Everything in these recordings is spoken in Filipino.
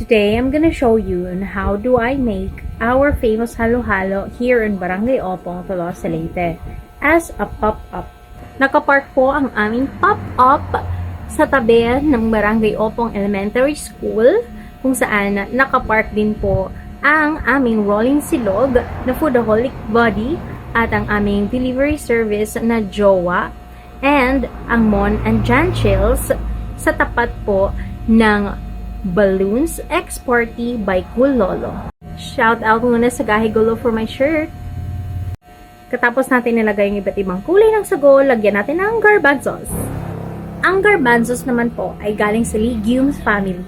Today, I'm gonna show you on how do I make our famous halo-halo here in Barangay Opong, Tolos, Leyte as a pop-up. Nakapark po ang aming pop-up sa tabi ng Barangay Opong Elementary School kung saan nakapark din po ang aming rolling silog na Foodaholic Body at ang aming delivery service na Jowa and ang Mon and Jan Chills sa tapat po ng Balloons X Party by Cool Lolo. Shout out muna sa Gahi Gulo for my shirt. Katapos natin nilagay yung iba't ibang kulay ng sago, lagyan natin ng garbanzos. Ang garbanzos naman po ay galing sa legumes family.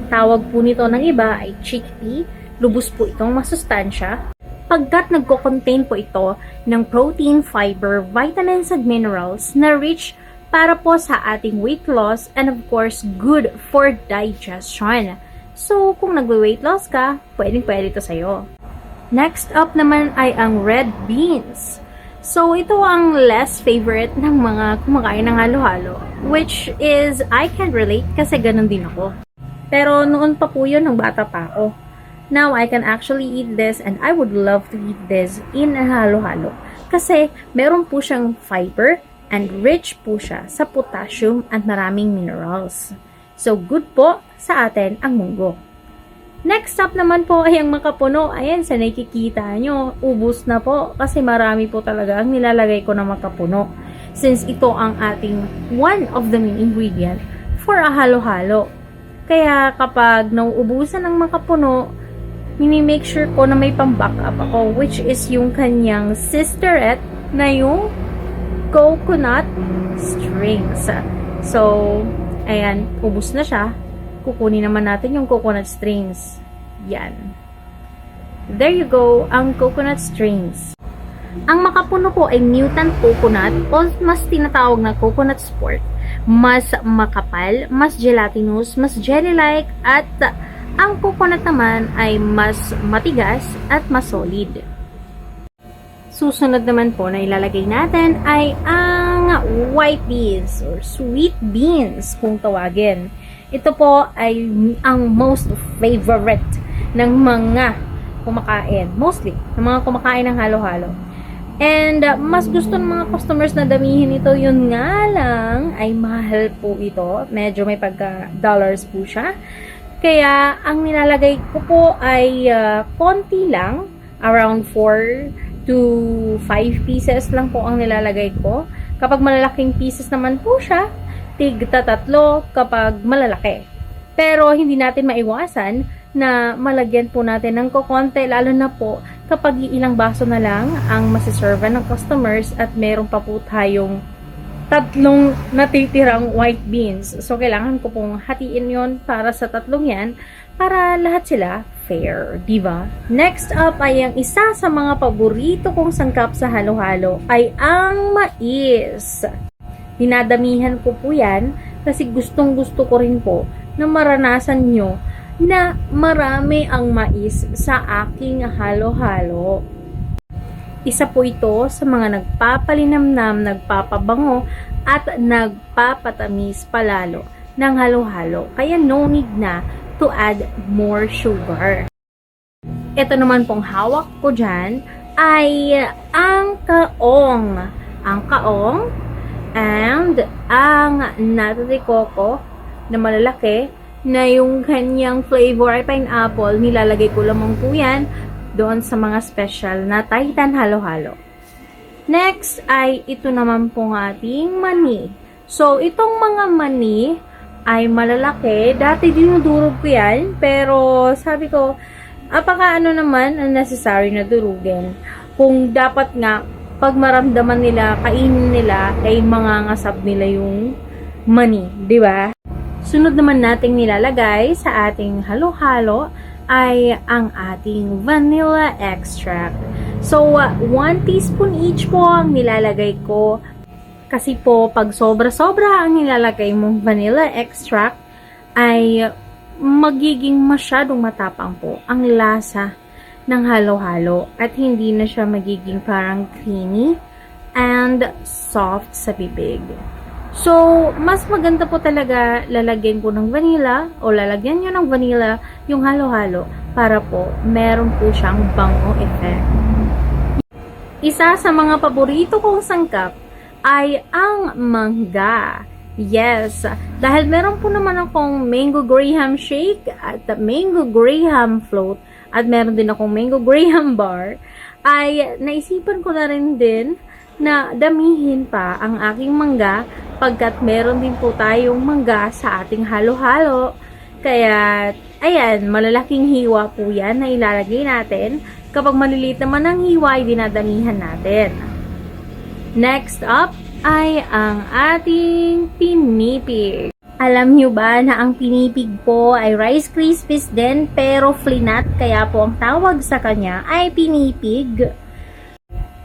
Tawag po nito ng iba ay chickpea. Lubos po itong masustansya. Pagkat nagko-contain po ito ng protein, fiber, vitamins at minerals na rich para po sa ating weight loss and of course, good for digestion. So, kung nagwe-weight loss ka, pwedeng-pwede ito sa'yo. Next up naman ay ang red beans. So, ito ang less favorite ng mga kumakain ng halo-halo, which is, I can relate kasi ganun din ako. Pero noon pa po yun, nung bata pa ako. Now, I can actually eat this and I would love to eat this in a halo-halo. Kasi, meron po siyang fiber, and rich po siya sa potassium at maraming minerals. So, good po sa atin ang munggo. Next up naman po ay ang makapuno. Ayan, sa nakikita nyo, ubos na po kasi marami po talaga ang nilalagay ko na makapuno. Since ito ang ating one of the main ingredient for a halo-halo. Kaya kapag nauubusan ng makapuno, mini-make sure ko na may pang-backup ako, which is yung kanyang sisterette na yung coconut strings. So, ayan, ubos na siya. Kukunin naman natin yung coconut strings. Yan. There you go, ang coconut strings. Ang makapuno po ay mutant coconut o mas tinatawag na coconut sport. Mas makapal, mas gelatinous, mas jelly-like at ang coconut naman ay mas matigas at mas solid. Susunod naman po na ilalagay natin ay ang white beans or sweet beans kung tawagin. Ito po ay ang most favorite ng mga kumakain. Mostly, ng mga kumakain ng halo-halo. And mas gusto ng mga customers na damihin ito. Yun nga lang ay mahal po ito. Medyo may pagka-dollars po siya. Kaya ang nilalagay ko po ay konti lang. Around 4 to 5 pieces lang po ang nilalagay ko. Kapag malalaking pieces naman po siya, tigta 3 kapag malalaki. Pero hindi natin maiwasan na malagyan po natin ng kokonte, lalo na po kapag ilang baso na lang ang masiserve ng customers at meron pa po tayong 3 natitirang white beans. So, kailangan ko pong hatiin yon para sa 3 yan para lahat sila fair, diba? Next up ay ang isa sa mga paborito kong sangkap sa halo-halo ay ang mais. Dinadamihan ko po yan kasi gustong-gusto ko rin po na maranasan nyo na marami ang mais sa aking halo-halo. Isa po ito sa mga nagpapalinamnam, nagpapabango at nagpapatamis palalo ng halo-halo. Kaya no need na to add more sugar. Ito naman pong hawak ko dyan ay ang kaong. Ang kaong and ang nata de coco na malalaki na yung kanyang flavor ay pineapple. Nilalagay ko lamang po yan doon sa mga special na Titan halo-halo. Next ay ito naman pong ating mani. So, itong mga mani ay malalaki. Dati dinudurog ko yan, pero sabi ko, apaka ano naman ang necessary na durugin. Kung dapat nga, pag maramdaman nila, kainin nila, ay mangangasap nila yung mani, di ba? Sunod naman nating nilalagay sa ating halo-halo ay ang ating vanilla extract. So, 1 teaspoon each po ang nilalagay ko. Kasi po, pag sobra-sobra ang nilalagay mong vanilla extract, ay magiging masyadong matapang po ang lasa ng halo-halo at hindi na siya magiging parang creamy and soft sa bibig. So, mas maganda po talaga lalagyan po ng vanilla o lalagyan nyo ng vanilla yung halo-halo para po meron po siyang bango effect. Isa sa mga paborito kong sangkap ay ang mangga. Yes, dahil meron po naman akong mango graham shake at mango graham float at meron din akong mango graham bar, ay naisipan ko na rin din na damihin pa ang aking mangga pagkat meron din po tayong mangga sa ating halo-halo. Kaya, ayan, malalaking hiwa po yan na ilalagay natin. Kapag maliliit naman ang hiwa, ay dinadamihan natin. Next up ay ang ating pinipig. Alam nyo ba na ang pinipig po ay Rice Krispies din pero flinat, kaya po ang tawag sa kanya ay pinipig.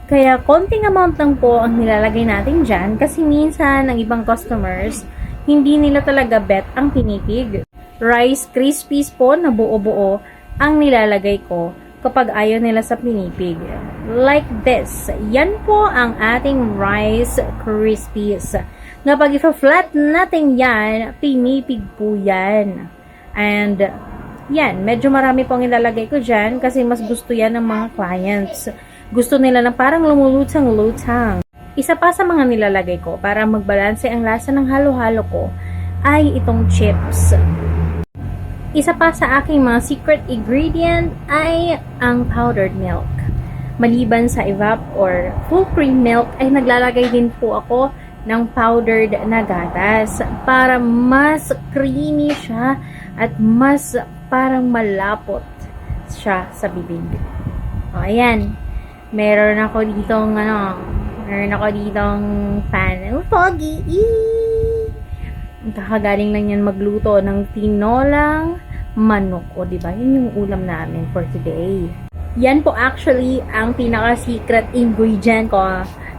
Kaya konting amount lang po ang nilalagay natin dyan kasi minsan ng ibang customers, hindi nila talaga bet ang pinipig. Rice Krispies po na buo-buo ang nilalagay ko kapag ayaw nila sa pinipig. Like this. Yan po ang ating Rice Krispies. Kapag ipa-flat natin yan, pinipig po yan. And yan, medyo marami po ang ilalagay ko dyan kasi mas gusto yan ng mga clients. Gusto nila na parang lumulutang-lutang. Isa pa sa mga nilalagay ko para magbalanse ang lasa ng halo-halo ko ay itong chips. Isa pa sa aking mga secret ingredient ay ang powdered milk. Maliban sa evap or full cream milk ay naglalagay din po ako ng powdered na gatas para mas creamy siya at mas parang malapot siya sa bibig. O, ayan. Meron ako ditong pan. Oh, pogi! Kakagaling lang yan magluto ng tinolang manok. O, diba? Yun yung ulam namin for today. Yan po actually ang pinaka-secret ingredient ko.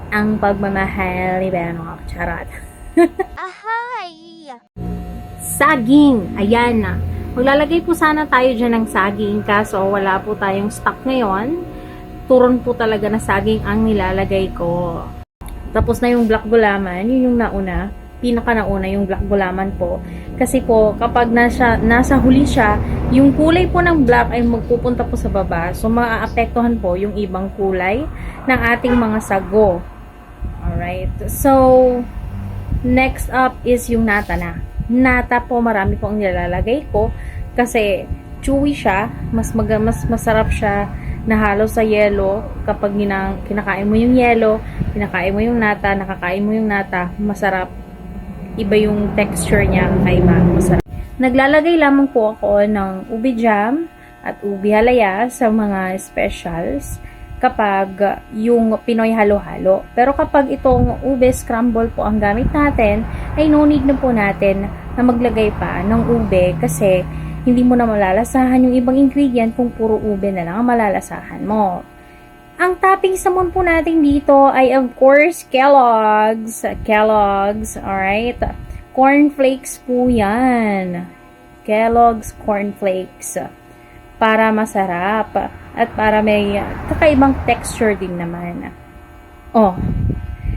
Ang pagmamahal ni Beno. Charot. Ahay! Saging. Ayan na. Maglalagay po sana tayo dyan ng saging kaso wala po tayong stock ngayon. Turon po talaga na saging ang nilalagay ko. Tapos na yung black gulaman, yun yung nauna. Pinaka nauna yung black gulaman po. Kasi po, kapag nasa huli siya, yung kulay po ng black ay magpupunta po sa baba. So, maaapektuhan po yung ibang kulay ng ating mga sago. Alright. So, next up is yung nata na. Nata po, marami po ang nilalagay ko. Kasi, chewy siya. Mas masarap siya nahalo sa yelo. Kapag kinakain mo yung yelo, kinakain mo yung nata, nakakain mo yung nata, masarap. Iba yung texture niya, kakaiba, masarap. Naglalagay lamang po ako ng ubi jam at ubi halaya sa mga specials kapag yung Pinoy halo-halo. Pero kapag itong ube scramble po ang gamit natin, ay no need na po natin na maglagay pa ng ube kasi hindi mo na malalasahan yung ibang ingredient kung puro ube na lang ang malalasahan mo. Ang toppings naman po natin dito ay of course Kellogg's. Kellogg's, alright? Cornflakes po yan. Kellogg's cornflakes. Para masarap. At para may kakaibang texture din naman. Oh,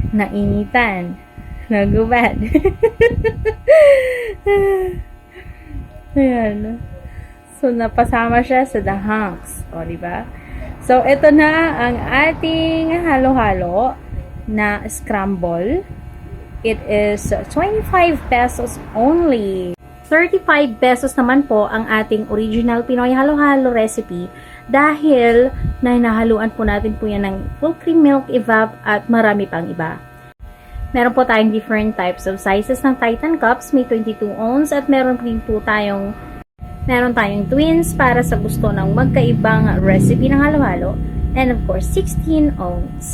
nainitan. Nagubad. Ayan. So, napasama siya sa the hunks. O, diba? So, ito na ang ating halo-halo na scramble. It is 25 pesos only. 35 pesos naman po ang ating original Pinoy halo-halo recipe dahil nahaluan po natin po yan ng full cream milk, evap, at marami pang iba. Meron po tayong different types of sizes ng Titan cups. May 22 ounce at meron tayong twins para sa gusto ng magkaibang recipe ng halo-halo. And of course, 16 ounce.